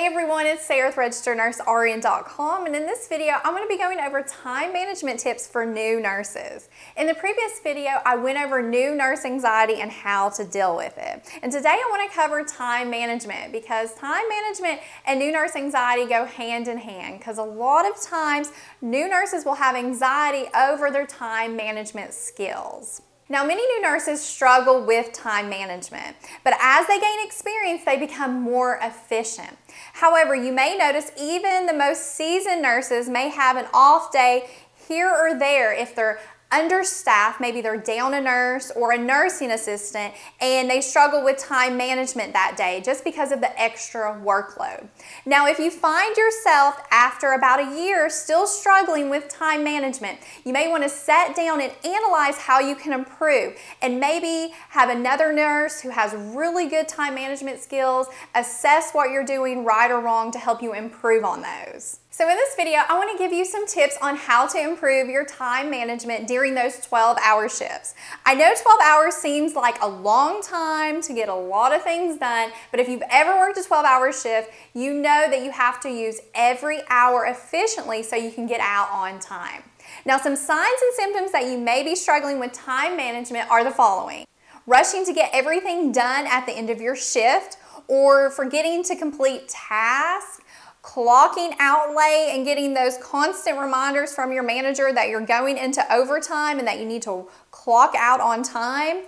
Hey everyone, it's Sarah with RegisteredNurseRN.com, and in this video I'm going to be going over time management tips for new nurses. In the previous video I went over new nurse anxiety and how to deal with it. And today I want to cover time management because time management and new nurse anxiety go hand in hand, because a lot of times new nurses will have anxiety over their time management skills. Now, many new nurses struggle with time management, but as they gain experience, they become more efficient. However, you may notice even the most seasoned nurses may have an off day here or there if they're understaffed. Maybe they're down a nurse or a nursing assistant and they struggle with time management that day just because of the extra workload. Now, if you find yourself after about a year still struggling with time management, you may want to sit down and analyze how you can improve, and maybe have another nurse who has really good time management skills assess what you're doing right or wrong to help you improve on those. So in this video, I want to give you some tips on how to improve your time management during those 12-hour shifts. I know 12 hours seems like a long time to get a lot of things done, but if you've ever worked a 12-hour shift, you know that you have to use every hour efficiently so you can get out on time. Now, some signs and symptoms that you may be struggling with time management are the following: rushing to get everything done at the end of your shift, or forgetting to complete tasks, clocking out late and getting those constant reminders from your manager that you're going into overtime and that you need to clock out on time,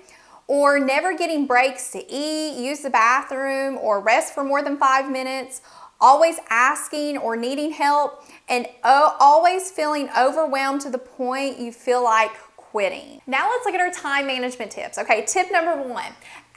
or never getting breaks to eat, use the bathroom, or rest for more than 5 minutes, always asking or needing help, and always feeling overwhelmed to the point you feel like quitting. Now let's look at our time management tips. Okay, tip number 1.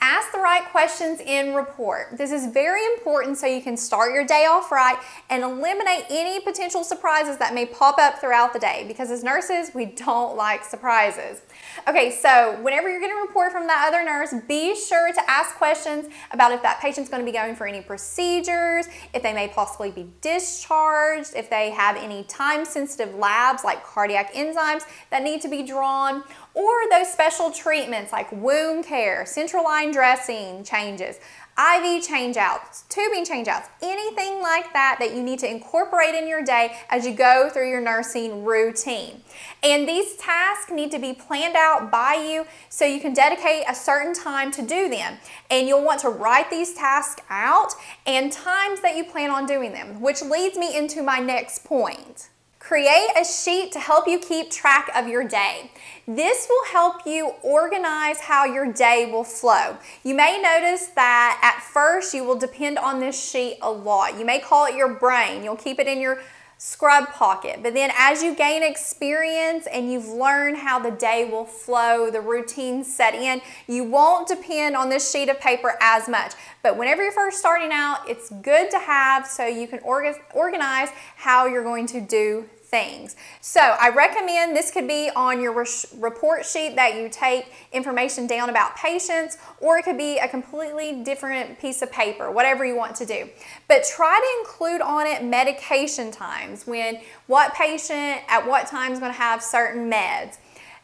Ask the right questions in report. This is very important so you can start your day off right and eliminate any potential surprises that may pop up throughout the day, because as nurses, we don't like surprises. Okay, so whenever you're getting a report from that other nurse, be sure to ask questions about if that patient's going to be going for any procedures, if they may possibly be discharged, if they have any time-sensitive labs like cardiac enzymes that need to be drawn, or those special treatments like wound care, central line dressing changes, IV changeouts, tubing changeouts, anything like that that you need to incorporate in your day as you go through your nursing routine. And these tasks need to be planned out by you so you can dedicate a certain time to do them. And you'll want to write these tasks out and times that you plan on doing them, which leads me into my next point. Create a sheet to help you keep track of your day. This will help you organize how your day will flow. You may notice that at first you will depend on this sheet a lot. You may call it your brain. You'll keep it in your scrub pocket. But then as you gain experience and you've learned how the day will flow, the routine set in, you won't depend on this sheet of paper as much. But whenever you're first starting out, it's good to have so you can organize how you're going to do things. So I recommend this could be on your report sheet that you take information down about patients, or it could be a completely different piece of paper, whatever you want to do. But try to include on it medication times, when what patient at what time is going to have certain meds,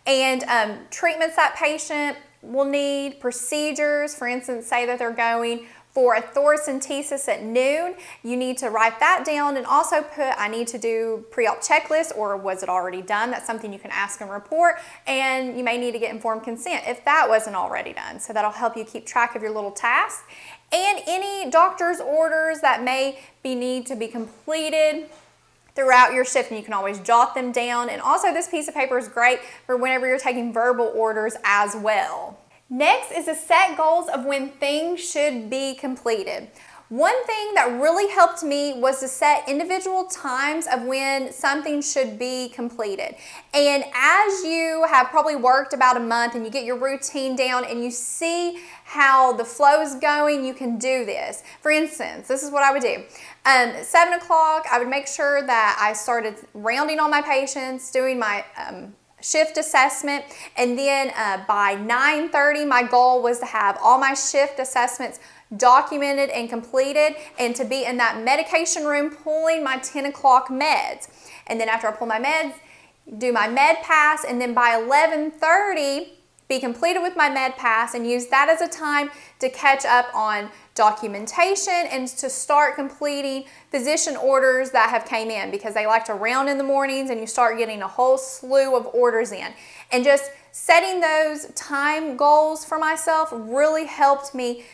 and treatments that patient will need, procedures. For instance, say that they're going for a thoracentesis at noon, you need to write that down and also put, I need to do pre-op checklist, or was it already done? That's something you can ask and report, and you may need to get informed consent if that wasn't already done. So that'll help you keep track of your little tasks, and any doctor's orders that may need to be completed throughout your shift, and you can always jot them down. And also this piece of paper is great for whenever you're taking verbal orders as well. Next is to set goals of when things should be completed. One thing that really helped me was to set individual times of when something should be completed. And as you have probably worked about a month and you get your routine down and you see how the flow is going, you can do this. For instance, this is what I would do. 7 o'clock, I would make sure that I started rounding on my patients, doing my shift assessment, and then by 9:30 my goal was to have all my shift assessments documented and completed, and to be in that medication room pulling my 10 o'clock meds. And then after I pull my meds, do my med pass, and then by 11:30 be completed with my med pass and use that as a time to catch up on documentation and to start completing physician orders that have came in, because they like to round in the mornings and you start getting a whole slew of orders in. And just setting those time goals for myself really helped me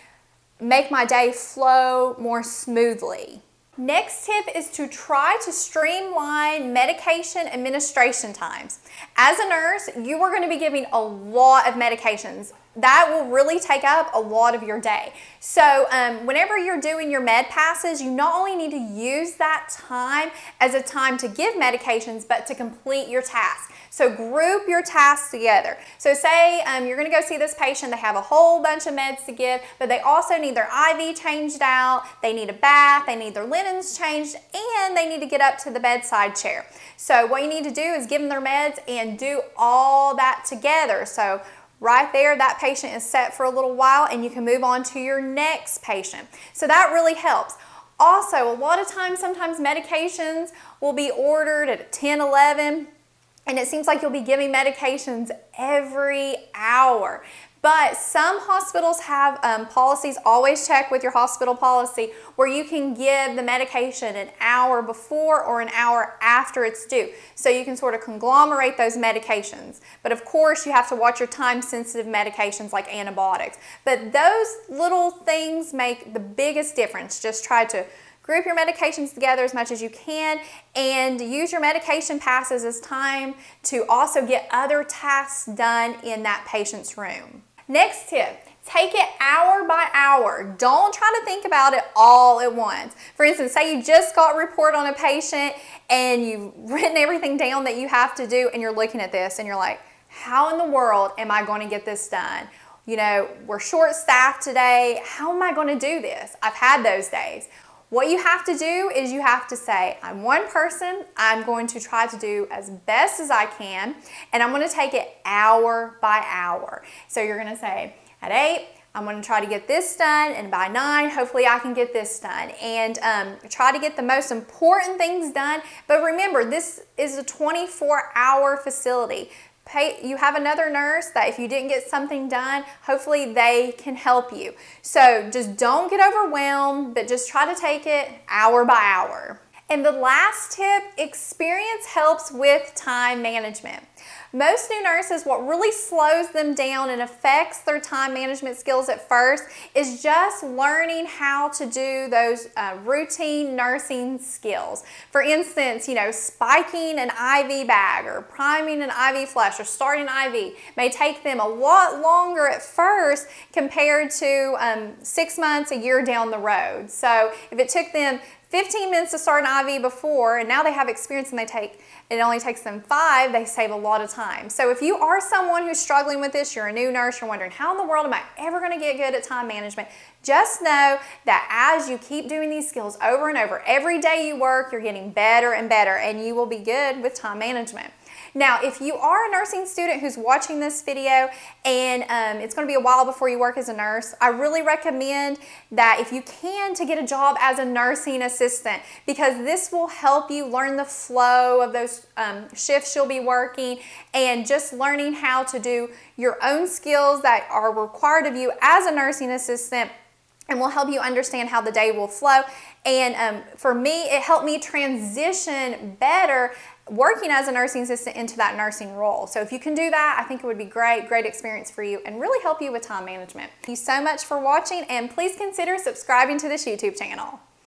make my day flow more smoothly. Next tip is to try to streamline medication administration times. As a nurse, you are going to be giving a lot of medications. That will really take up a lot of your day. So whenever you're doing your med passes, you not only need to use that time as a time to give medications, but to complete your task. So group your tasks together. So say you're going to go see this patient, they have a whole bunch of meds to give, but they also need their IV changed out, they need a bath, they need their linens changed, and they need to get up to the bedside chair. So what you need to do is give them their meds and do all that together. So right there, that patient is set for a little while and you can move on to your next patient. So that really helps. Also, a lot of times, sometimes medications will be ordered at 10, 11, and it seems like you'll be giving medications every hour. But some hospitals have policies, always check with your hospital policy, where you can give the medication an hour before or an hour after it's due. So you can sort of conglomerate those medications. But of course, you have to watch your time-sensitive medications like antibiotics. But those little things make the biggest difference. Just try to group your medications together as much as you can and use your medication passes as time to also get other tasks done in that patient's room. Next tip, take it hour by hour. Don't try to think about it all at once. For instance, say you just got a report on a patient and you've written everything down that you have to do and you're looking at this and you're like, how in the world am I going to get this done? You know, we're short-staffed today. How am I going to do this? I've had those days. What you have to do is you have to say, I'm one person, I'm going to try to do as best as I can, and I'm going to take it hour by hour. So you're going to say, at 8, I'm going to try to get this done, and by 9, hopefully I can get this done. And try to get the most important things done. But remember, this is a 24-hour facility. You have another nurse that if you didn't get something done, hopefully they can help you. So just don't get overwhelmed, but just try to take it hour by hour. And the last tip, experience helps with time management. Most new nurses, what really slows them down and affects their time management skills at first is just learning how to do those routine nursing skills. For instance, you know, spiking an IV bag or priming an IV flush or starting an IV may take them a lot longer at first compared to 6 months, a year down the road. So if it took them 15 minutes to start an IV before, and now they have experience and it only takes them 5, they save a lot of time. So if you are someone who's struggling with this, you're a new nurse, you're wondering, how in the world am I ever going to get good at time management? Just know that as you keep doing these skills over and over, every day you work, you're getting better and better, and you will be good with time management. Now, if you are a nursing student who's watching this video and it's going to be a while before you work as a nurse, I really recommend that if you can to get a job as a nursing assistant, because this will help you learn the flow of those shifts you'll be working and just learning how to do your own skills that are required of you as a nursing assistant, and will help you understand how the day will flow. And for me, it helped me transition better working as a nursing assistant into that nursing role. So if you can do that, I think it would be great experience for you and really help you with time management. Thank you so much for watching, and please consider subscribing to this YouTube channel.